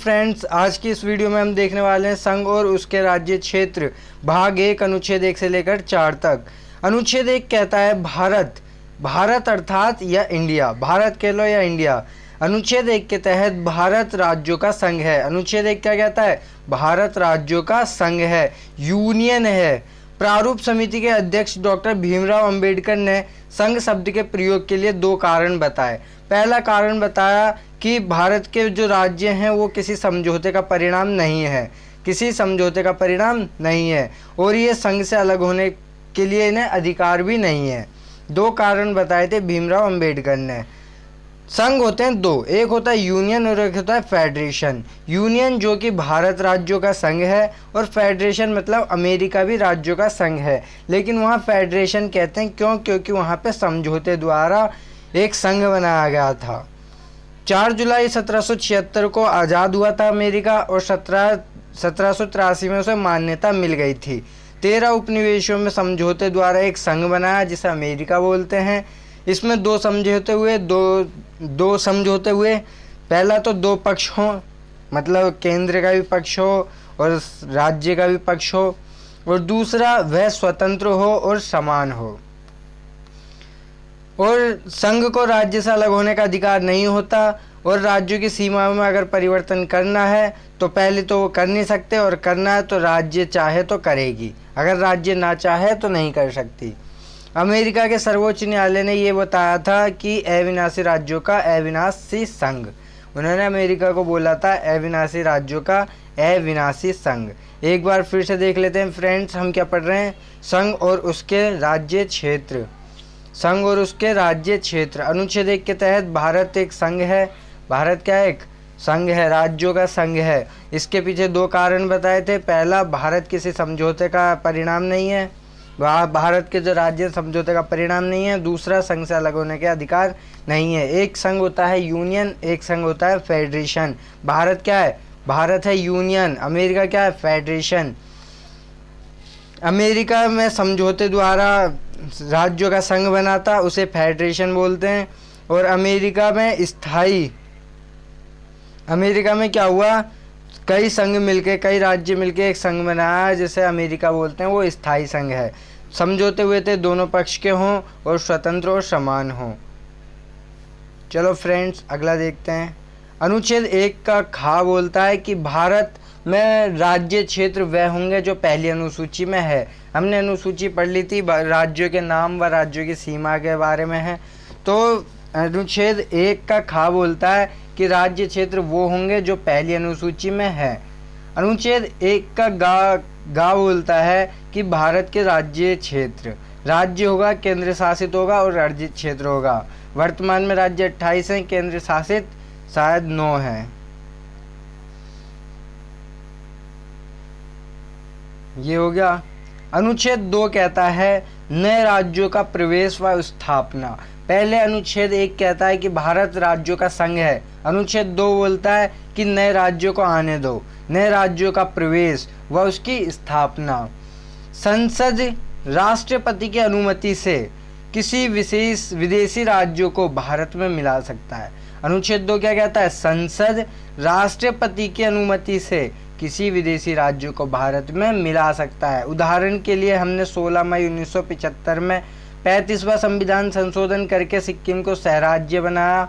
Friends, आज की इस वीडियो में हम देखने वाले हैं संघ और उसके राज्य क्षेत्र भाग 1 अनुच्छेद 1 से लेकर 4 तक। अनुच्छेद 1 कहता है भारत, भारत अर्थात या इंडिया, भारत कह लो या इंडिया। अनुच्छेद 1 के तहत भारत राज्यों का संघ है। अनुच्छेद 1 क्या कहता है? भारत राज्यों का संघ है, यूनियन है। प्रारूप समिति के अध्यक्ष डॉक्टर भीमराव अंबेडकर ने संघ शब्द के प्रयोग के लिए 2 कारण बताए। पहला कारण बताया कि भारत के जो राज्य हैं वो किसी समझौते का परिणाम नहीं है, किसी समझौते का परिणाम नहीं है, और ये संघ से अलग होने के लिए इन्हें अधिकार भी नहीं है। 2 कारण बताए थे भीमराव अंबेडकर ने। संघ होते हैं 2, एक होता है यूनियन और एक होता है फेडरेशन। यूनियन जो कि भारत राज्यों का संघ है, और फेडरेशन मतलब अमेरिका भी राज्यों का संघ है, लेकिन वहाँ फेडरेशन कहते हैं क्यों? क्योंकि वहाँ पे समझौते द्वारा एक संघ बनाया गया था। 4 जुलाई 1776 को आज़ाद हुआ था अमेरिका, और 1783 में उसे मान्यता मिल गई थी। 13 उपनिवेशों में समझौते द्वारा एक संघ बनाया जिसे अमेरिका बोलते हैं। इसमें दो समझौते हुए। पहला तो 2 पक्ष हों, मतलब केंद्र का भी पक्ष हो और राज्य का भी पक्ष हो, और दूसरा वह स्वतंत्र हो और समान हो। और संघ को राज्य से अलग होने का अधिकार नहीं होता, और राज्यों की सीमाओं में अगर परिवर्तन करना है तो पहले तो वो कर नहीं सकते, और करना है तो राज्य चाहे तो करेगी, अगर राज्य ना चाहे तो नहीं कर सकती। अमेरिका के सर्वोच्च न्यायालय ने ये बताया था कि अविनाशी राज्यों का अविनाशी संघ, उन्होंने अमेरिका को बोला था अविनाशी राज्यों का अविनाशी संघ। एक बार फिर से देख लेते हैं फ्रेंड्स, हम क्या पढ़ रहे हैं? संघ और उसके राज्य क्षेत्र। संघ और उसके राज्य क्षेत्र। अनुच्छेद 1 के तहत भारत एक संघ है। भारत क्या है? एक संघ है, राज्यों का संघ है। इसके पीछे 2 कारण बताए थे। पहला, भारत किसी समझौते का परिणाम नहीं है, भारत के जो राज्य समझौते का परिणाम नहीं है। दूसरा, संघ से अलग होने के अधिकार नहीं है। एक संघ होता है यूनियन, एक संघ होता है फेडरेशन। भारत क्या है? भारत है यूनियन। अमेरिका क्या है? फेडरेशन। अमेरिका में समझौते द्वारा राज्यों का संघ बना था, उसे फेडरेशन बोलते हैं। और अमेरिका में क्या हुआ? कई संघ मिलके, कई राज्य मिलके एक संघ बनाया जिसे अमेरिका बोलते हैं, वो स्थायी संघ है। समझौते हुए थे दोनों पक्ष के हों और स्वतंत्र और समान हों। चलो फ्रेंड्स, अगला देखते हैं। अनुच्छेद 1 का खा बोलता है कि भारत में राज्य क्षेत्र वह होंगे जो पहली अनुसूची में है। हमने अनुसूची पढ़ ली थी, राज्यों के नाम व राज्यों की सीमा के बारे में है। तो अनुच्छेद 1 का खा बोलता है कि राज्य क्षेत्र वो होंगे जो पहली अनुसूची में है। अनुच्छेद 1 का गा बोलता है कि भारत के राज्य क्षेत्र, राज्य होगा, केंद्र शासित होगा और राज्य क्षेत्र होगा। वर्तमान में राज्य 28 हैं, केंद्र शासित शायद 9 हैं। ये हो गया। अनुच्छेद 2 कहता है नए राज्यों का प्रवेश व स्थापना। पहले अनुच्छेद 1 कहता है कि भारत राज्यों का संघ है। अनुच्छेद 2 बोलता है कि नए राज्यों को आने दो, नए राज्यों का प्रवेश व उसकी स्थापना। संसद राष्ट्रपति की अनुमति से किसी विशेष विदेशी राज्यों को भारत में मिला सकता है। अनुच्छेद 2 क्या कहता है? संसद राष्ट्रपति की अनुमति से किसी विदेशी राज्यों को भारत में मिला सकता है। उदाहरण के लिए हमने 16 मई 1975 में 35वां संविधान संशोधन करके सिक्किम को सहराज्य बनाया।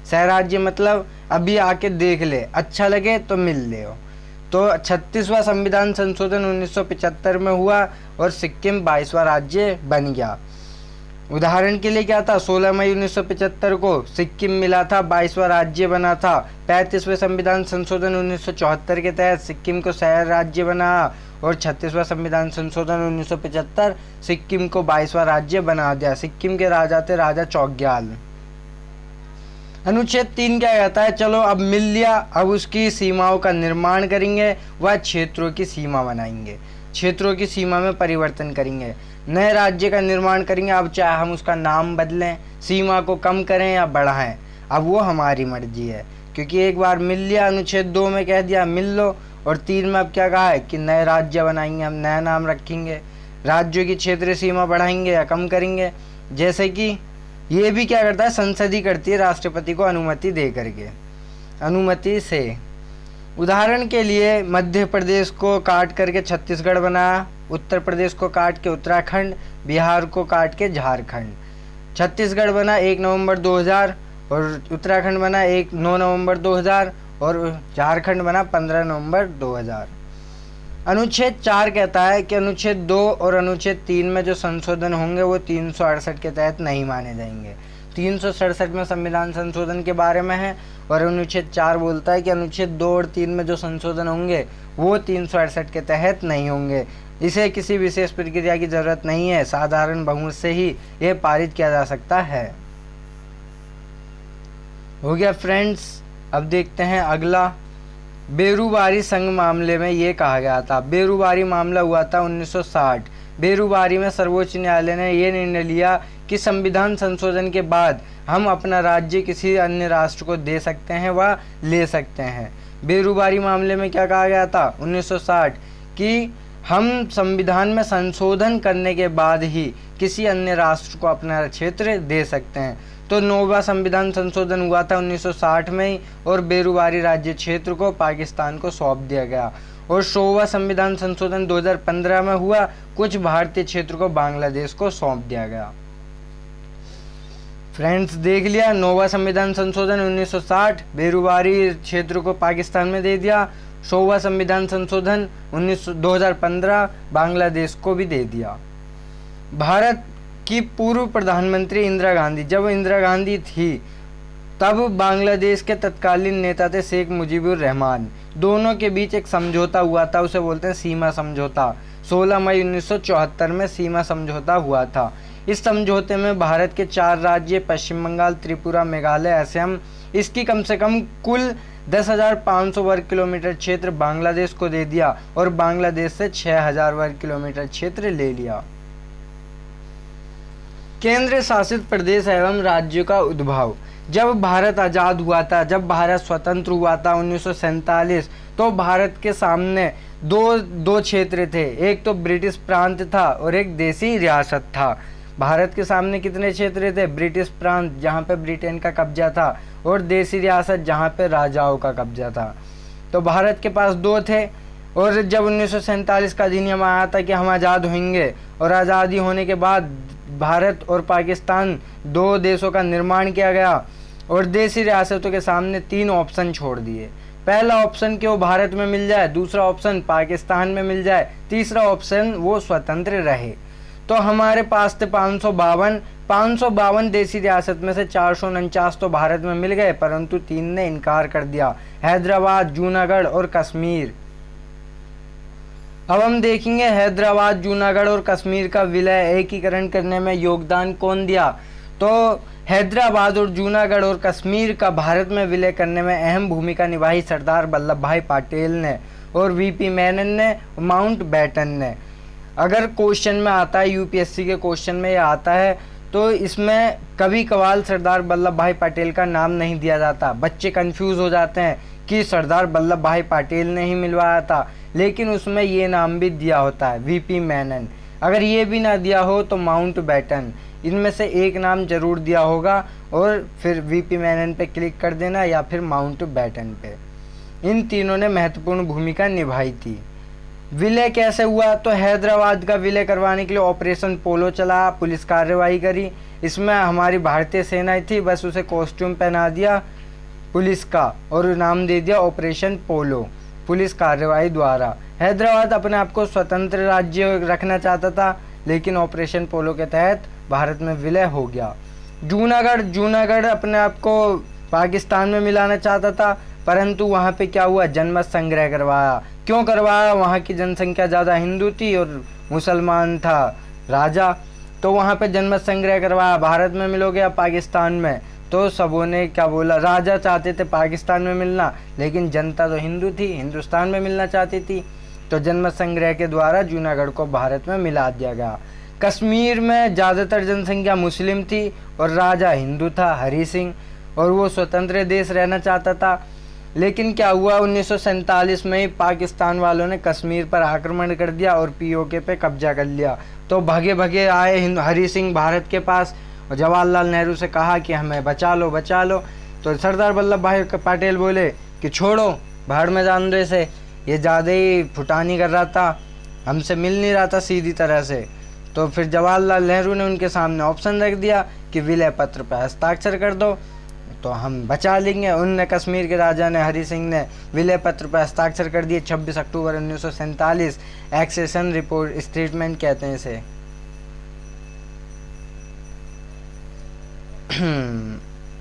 सहराज्य मतलब अभी आके देख ले, अच्छा लगे तो मिल ले। तो 36वां संविधान संशोधन 1975 में हुआ और सिक्किम 22वां राज्य बन गया। उदाहरण के लिए क्या था? 16 मई 1975 को सिक्किम मिला था, 22वां राज्य बना था। 35वें संविधान संशोधन 1974 के तहत सिक्किम को शहर राज्य बनाया, और 36वां संविधान संशोधन 1975 सिक्किम को 22वां राज्य बना दिया। सिक्किम के राजा थे राजा चौग्याल। अनुच्छेद 3 क्या कहता है? चलो अब मिल लिया, अब उसकी सीमाओं का निर्माण करेंगे व क्षेत्रों की सीमा बनाएंगे, क्षेत्रों की सीमा में परिवर्तन करेंगे, नए राज्य का निर्माण करेंगे। अब चाहे हम उसका नाम बदलें, सीमा को कम करें या बढ़ाएं, अब वो हमारी मर्जी है, क्योंकि एक बार मिल लिया। अनुच्छेद 2 में कह दिया मिल लो, और 3 में अब क्या कहा है कि नए राज्य बनाएंगे, हम नया नाम रखेंगे, राज्यों की क्षेत्रीय सीमा बढ़ाएंगे या कम करेंगे। जैसे कि ये भी क्या करता है? संसद ही करती है, राष्ट्रपति को अनुमति दे करके, अनुमति से। उदाहरण के लिए मध्य प्रदेश को काट करके छत्तीसगढ़ बनाया, उत्तर प्रदेश को काट के उत्तराखंड, बिहार को काट के झारखंड। छत्तीसगढ़ बना 1 नवंबर 2000 और उत्तराखंड बना 9 नवंबर 2000 और झारखंड बना 15 नवंबर 2000। अनुच्छेद 4 कहता है कि अनुच्छेद 2 और अनुच्छेद 3 में जो संशोधन होंगे वो 368 के तहत नहीं माने जाएंगे। 367 में संविधान संशोधन के बारे में है और अनुच्छेद 4 बोलता है कि अनुच्छेद 2 और 3 में जो संशोधन होंगे वो 368 के तहत नहीं होंगे। इसे किसी विशेष प्रक्रिया की जरूरत नहीं है, साधारण बहुमत से ही ये पारित किया जा सकता है। हो गया फ्रेंड्स। अब देखते हैं अगला। बेरुबारी संघ मामले में ये कहा गया था, बेरुबारी मामला हुआ था 1960। बेरुबारी में सर्वोच्च न्यायालय ने ये निर्णय लिया कि संविधान संशोधन के बाद हम अपना राज्य किसी अन्य राष्ट्र को दे सकते हैं व ले सकते हैं। बेरुबारी मामले में क्या कहा गया था 1960 कि हम संविधान में संशोधन करने के बाद ही किसी अन्य राष्ट्र को अपना क्षेत्र दे सकते हैं। तो 9वां संविधान संशोधन हुआ था 1960 में ही और बेरुबारी राज्य क्षेत्र को पाकिस्तान को सौंप दिया गया। और 100वां संविधान संशोधन 2015 में हुआ, कुछ भारतीय क्षेत्र को बांग्लादेश को सौंप दिया गया। फ्रेंड्स देख लिया, 9वां संविधान संशोधन 1960 बेरुबारी क्षेत्र को पाकिस्तान में दे दिया, 100वां संविधान संशोधन 2015 बांग्लादेश को भी दे दिया। भारत की पूर्व प्रधानमंत्री इंदिरा गांधी, जब इंदिरा गांधी थी तब बांग्लादेश के तत्कालीन नेता थे शेख मुजीबुर रहमान। दोनों के बीच एक समझौता हुआ था, उसे बोलते हैं सीमा समझौता। 16 मई 1974 में सीमा समझौता हुआ था। इस समझौते में भारत के 4 राज्य पश्चिम बंगाल, त्रिपुरा, मेघालय, असम, इसकी कम से कम कुल 10,500 वर्ग किलोमीटर क्षेत्र बांग्लादेश को दे दिया और बांग्लादेश से 6,000 वर्ग किलोमीटर क्षेत्र ले लिया। केंद्र शासित प्रदेश एवं राज्यों का उद्भव। जब भारत आज़ाद हुआ था, जब भारत स्वतंत्र हुआ था 1947, तो भारत के सामने दो क्षेत्र थे, एक तो ब्रिटिश प्रांत था और एक देसी रियासत था। भारत के सामने कितने क्षेत्र थे? ब्रिटिश प्रांत जहाँ पे ब्रिटेन का कब्जा था और देसी रियासत जहाँ पे राजाओं का कब्जा था। तो भारत के पास 2 थे और जब 1947 का अधिनियम आया था कि हम आज़ाद होंगे और आज़ादी होने के बाद भारत और पाकिस्तान 2 देशों का निर्माण किया गया और देसी रियासतों के सामने 3 ऑप्शन छोड़ दिए। पहला ऑप्शन कि वो भारत में मिल जाए, दूसरा ऑप्शन पाकिस्तान में मिल जाए, तीसरा ऑप्शन वो स्वतंत्र रहे। तो हमारे पास थे 552 देसी रियासत में से 449 तो भारत में मिल गए, परंतु 3 ने इनकार कर दिया, हैदराबाद, जूनागढ़ और कश्मीर। अब हम देखेंगे हैदराबाद, जूनागढ़ और कश्मीर का विलय एकीकरण करने में योगदान कौन दिया। तो हैदराबाद और जूनागढ़ और कश्मीर का भारत में विलय करने में अहम भूमिका निभाई सरदार वल्लभ भाई पटेल ने और वीपी मेनन ने, माउंट बैटन ने। अगर क्वेश्चन में आता है, यूपीएससी के क्वेश्चन में ये आता है, तो इसमें कभी कभार सरदार वल्लभ भाई पटेल का नाम नहीं दिया जाता। बच्चे कंफ्यूज हो जाते हैं कि सरदार वल्लभ भाई पटेल ने ही मिलवाया था, लेकिन उसमें ये नाम भी दिया होता है, वीपी मेनन। अगर ये भी ना दिया हो तो माउंट बैटन। इनमें से एक नाम जरूर दिया होगा और फिर वीपी मेनन पे क्लिक कर देना या फिर माउंट बैटन पे। इन तीनों ने महत्वपूर्ण भूमिका निभाई थी। विलय कैसे हुआ? तो हैदराबाद का विलय करवाने के लिए ऑपरेशन पोलो चला, पुलिस कार्रवाई करी। इसमें हमारी भारतीय सेना थी, बस उसे कॉस्ट्यूम पहना दिया पुलिस का और नाम दे दिया ऑपरेशन पोलो, पुलिस कार्रवाई द्वारा। हैदराबाद अपने आप को स्वतंत्र राज्य रखना चाहता था, लेकिन ऑपरेशन पोलो के तहत भारत में विलय हो गया। जूनागढ़ अपने आप को पाकिस्तान में मिलाना चाहता था, परंतु वहाँ पे क्या हुआ, जनमत संग्रह करवाया। क्यों करवाया? वहाँ की जनसंख्या ज़्यादा हिंदू थी और मुसलमान था राजा, तो वहाँ पे जनमत संग्रह करवाया। भारत में मिलोगे या पाकिस्तान में? तो सबों ने क्या बोला, राजा चाहते थे पाकिस्तान में मिलना, लेकिन जनता तो हिंदू थी, हिंदुस्तान में मिलना चाहती थी। तो जनमत संग्रह के द्वारा जूनागढ़ को भारत में मिला दिया गया। कश्मीर में ज़्यादातर जनसंख्या मुस्लिम थी और राजा हिंदू था, हरी सिंह, और वो स्वतंत्र देश रहना चाहता था। लेकिन क्या हुआ, 1947 में ही पाकिस्तान वालों ने कश्मीर पर आक्रमण कर दिया और पीओके पे कब्जा कर लिया। तो भगे भगे आए हरी सिंह भारत के पास और जवाहरलाल नेहरू से कहा कि हमें बचा लो। तो सरदार वल्लभ भाई पटेल बोले कि छोड़ो, भाड़ में जान दो इसे, ये ज़्यादा ही फुटानी कर रहा था, हमसे मिल नहीं रहा था सीधी तरह से। तो फिर जवाहरलाल नेहरू ने उनके सामने ऑप्शन रख दिया कि विलय पत्र पर हस्ताक्षर कर दो तो हम बचा लेंगे। उनने कश्मीर के राजा ने हरि सिंह ने विलय पत्र पर हस्ताक्षर कर दिए 26 अक्टूबर 1947। एक्सेशन रिपोर्ट स्टेटमेंट कहते हैं इसे।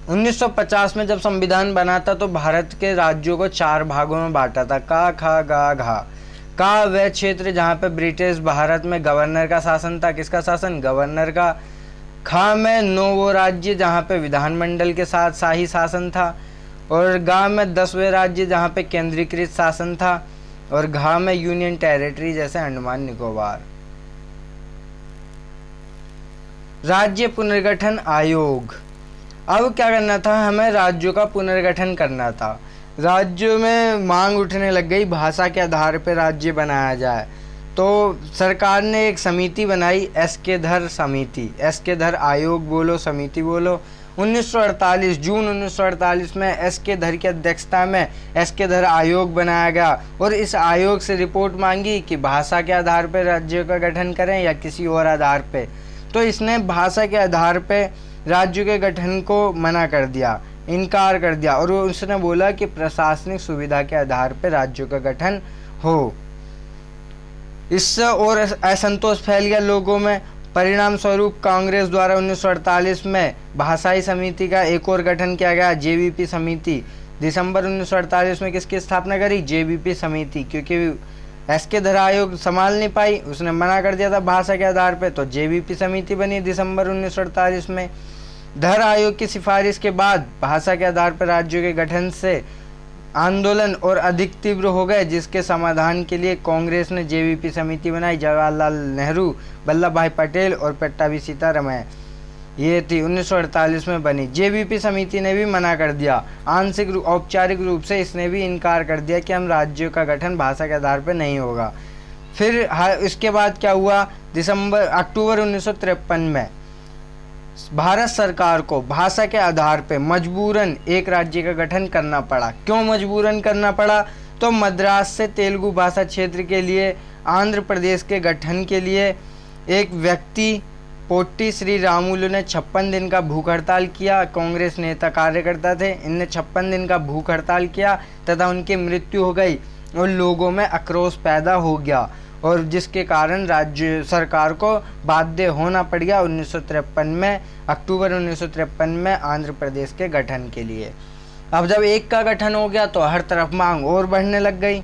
1950 में जब संविधान बना था तो भारत के राज्यों को 4 भागों में बांटा था। का, खा, गा, घा। का वह क्षेत्र जहाँ पे ब्रिटिश भारत में गवर्नर का शासन था। किसका शासन? गवर्नर का। खा में 9 वो राज्य जहाँ पे विधानमंडल के साथ शाही शासन था। और गा में 10वें राज्य जहाँ पे केंद्रीकृत शासन था। और घा में यूनियन टेरिटरी जैसे अंडमान निकोबार। राज्य पुनर्गठन आयोग। अब क्या करना था, हमें राज्यों का पुनर्गठन करना था। राज्यों में मांग उठने लग गई भाषा के आधार पर राज्य बनाया जाए। तो सरकार ने एक समिति बनाई, एस के धर समिति। एस के धर आयोग बोलो, समिति बोलो। 1948 जून 1948 में एस के धर की अध्यक्षता में एस के धर आयोग बनाया गया और इस आयोग से रिपोर्ट मांगी कि भाषा के आधार पर राज्यों का गठन करें या किसी और आधार पे। तो इसने भाषा के आधार पे राज्यों के गठन को मना कर दिया, इनकार कर दिया और उसने बोला कि प्रशासनिक सुविधा के आधार पर राज्यों का गठन हो। इससे और असंतोष फैल गया लोगों में। परिणाम स्वरूप कांग्रेस द्वारा 1948 में भाषाई समिति का एक और गठन किया गया, जेबीपी समिति। दिसंबर 1948 में किसकी स्थापना करी? जेबीपी समिति। क्योंकि एस के धर आयोग संभाल नहीं पाई, उसने मना कर दिया था भाषा के आधार पे, तो जेबीपी समिति बनी दिसंबर 1948 में। धर आयोग की सिफारिश के बाद भाषा के आधार पर राज्यों के गठन से आंदोलन और अधिक तीव्र हो गए, जिसके समाधान के लिए कांग्रेस ने जेबीपी समिति बनाई। जवाहरलाल नेहरू, वल्लभ भाई पटेल और पट्टाभी सीतारमण, ये थी 1948 में बनी। जेबीपी समिति ने भी मना कर दिया, आंशिक औपचारिक रूप से इसने भी इनकार कर दिया कि हम राज्यों का गठन भाषा के आधार पर नहीं होगा। फिर इसके बाद क्या हुआ, अक्टूबर 1953 में भारत सरकार को भाषा के आधार पर मजबूरन एक राज्य का गठन करना पड़ा। क्यों मजबूरन करना पड़ा? तो मद्रास से तेलुगु भाषा क्षेत्र के लिए आंध्र प्रदेश के गठन के लिए एक व्यक्ति पोट्टी श्री रामुलु ने 56 दिन का भूख हड़ताल किया। कांग्रेस नेता कार्यकर्ता थे, इनने 56 दिन का भूख हड़ताल किया तथा उनकी मृत्यु हो गई और लोगों में आक्रोश पैदा हो गया और जिसके कारण राज्य सरकार को बाध्य होना पड़ गया 1953 में, अक्टूबर 1953 में आंध्र प्रदेश के गठन के लिए। अब जब एक का गठन हो गया तो हर तरफ मांग और बढ़ने लग गई।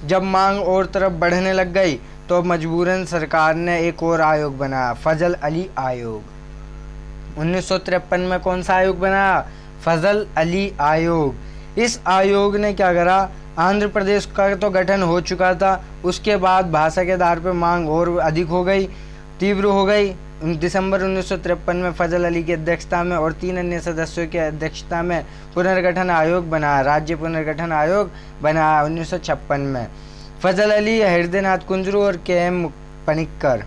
जब मांग और तरफ बढ़ने लग गई तो मजबूरन सरकार ने एक और आयोग बनाया, फजल अली आयोग। 1953 में कौन सा आयोग बनाया? फजल अली आयोग। इस आयोग ने क्या करा, आंध्र प्रदेश का तो गठन हो चुका था, उसके बाद भाषा के आधार पर मांग और अधिक हो गई, तीव्र हो गई। दिसंबर 1953 में फजल अली की अध्यक्षता में और 3 अन्य सदस्यों की अध्यक्षता में पुनर्गठन आयोग बनाया, राज्य पुनर्गठन आयोग बनाया 1956 में। फजल अली, हृदयनाथ कुंजरू और के.एम. पनिक्कर।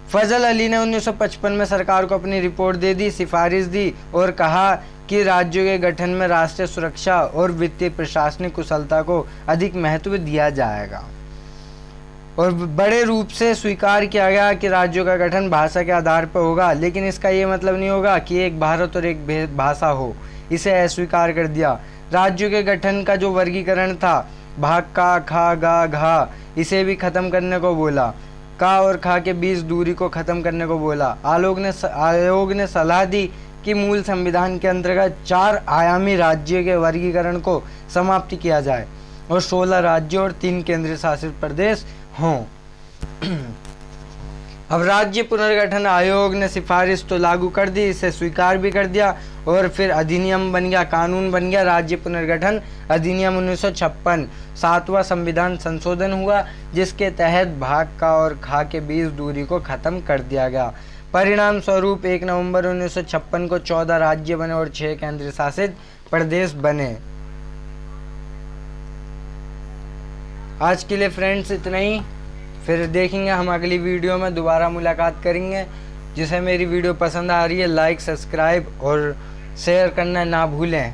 फजल अली ने 1955 में सरकार को अपनी रिपोर्ट दे दी, सिफारिश दी और कहा कि राज्यों के गठन में राष्ट्रीय सुरक्षा और वित्तीय प्रशासनिक कुशलता को अधिक महत्व दिया जाएगा और बड़े रूप से स्वीकार किया गया कि राज्यों का गठन भाषा के आधार पर होगा, लेकिन इसका ये मतलब नहीं होगा कि एक भारत और एक भाषा हो, इसे अस्वीकार कर दिया। राज्यों के गठन का जो वर्गीकरण था, भाग का, खा, गा, घा, इसे भी खत्म करने को बोला। का और खा के बीच दूरी को खत्म करने को बोला। आयोग ने सलाह दी कि मूल संविधान के अंतर्गत 4 आयामी राज्यों के वर्गीकरण को समाप्त किया जाए और 16 राज्यों और 3 केंद्र शासित प्रदेश हों। अब राज्य पुनर्गठन आयोग ने सिफारिश तो लागू कर दी, इसे स्वीकार भी कर दिया और फिर अधिनियम बन गया, कानून बन गया राज्य पुनर्गठन अधिनियम 1956। 7वां संविधान संशोधन हुआ जिसके तहत भाग का और खा के बीच दूरी को खत्म कर दिया गया। परिणाम स्वरूप 1 नवंबर 1956 को 14 राज्य बने और 6 केंद्र शासित प्रदेश बने। आज के लिए फ्रेंड्स इतना ही, फिर देखेंगे हम अगली वीडियो में, दोबारा मुलाकात करेंगे। जिसे मेरी वीडियो पसंद आ रही है लाइक, सब्सक्राइब और शेयर करना ना भूलें।